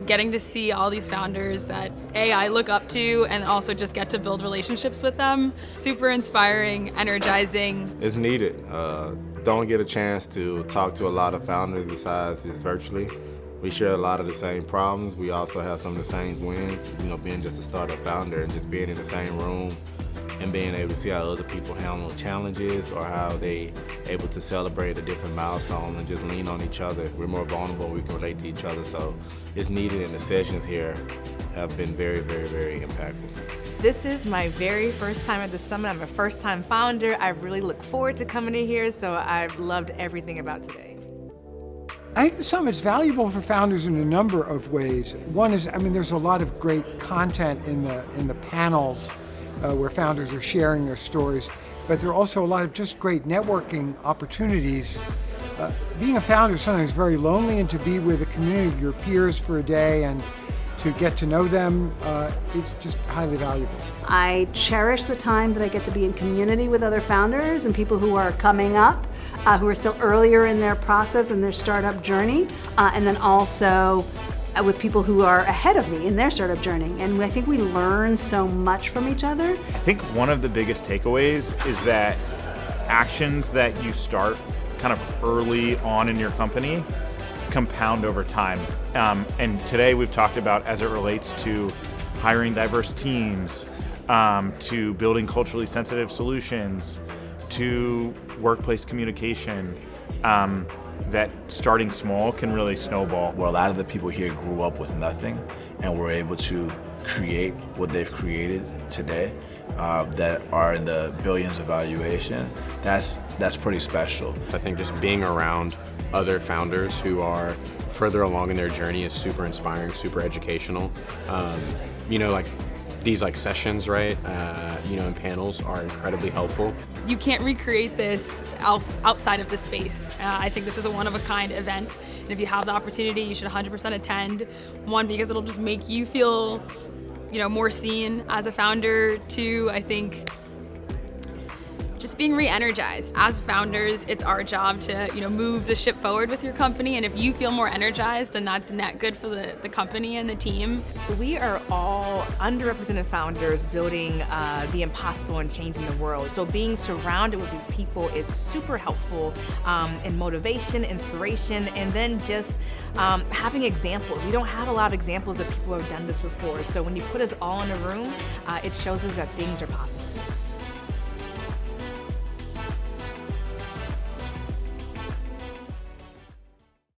Getting to see all these founders that I look up to and also just get to build relationships with them. Super inspiring, energizing. It's needed. Don't get a chance to talk to a lot of founders besides just virtually. We share a lot of the same problems. We also have some of the same wins, being just a startup founder and just being in the same room and being able to see how other people handle challenges or how they able to celebrate a different milestone and just lean on each other. We're more vulnerable, we can relate to each other, so it's needed, and the sessions here have been very, very, very impactful. This is my very first time at the summit. I'm a first-time founder. I really look forward to coming in here, so I've loved everything about today. I think the summit's valuable for founders in a number of ways. One is, there's a lot of great content in the panels where founders are sharing their stories, but there are also a lot of just great networking opportunities. Being a founder is sometimes very lonely, and to be with a community of your peers for a day and to get to know them, it's just highly valuable. I cherish the time that I get to be in community with other founders and people who are coming up, who are still earlier in their process and their startup journey, and then also with people who are ahead of me in their startup journey. And I think we learn so much from each other. I think one of the biggest takeaways is that actions that you start kind of early on in your company compound over time. And today we've talked about, as it relates to hiring diverse teams, to building culturally sensitive solutions, to workplace communication, that starting small can really snowball. Where a lot of the people here grew up with nothing and were able to create what they've created today, that are in the billions of valuation, that's pretty special. I think just being around other founders who are further along in their journey is super inspiring, super educational. Like these sessions, right? And panels are incredibly helpful. You can't recreate this outside of this space. I think this is a one-of-a-kind event, and if you have the opportunity, you should 100% attend. One, because it'll just make you feel, more seen as a founder. Two, I think just being re-energized. As founders, it's our job to, move the ship forward with your company, and if you feel more energized, then that's net good for the company and the team. We are all underrepresented founders building the impossible and changing the world. So being surrounded with these people is super helpful in motivation, inspiration, and then just having examples. We don't have a lot of examples of people who have done this before. So when you put us all in a room, it shows us that things are possible.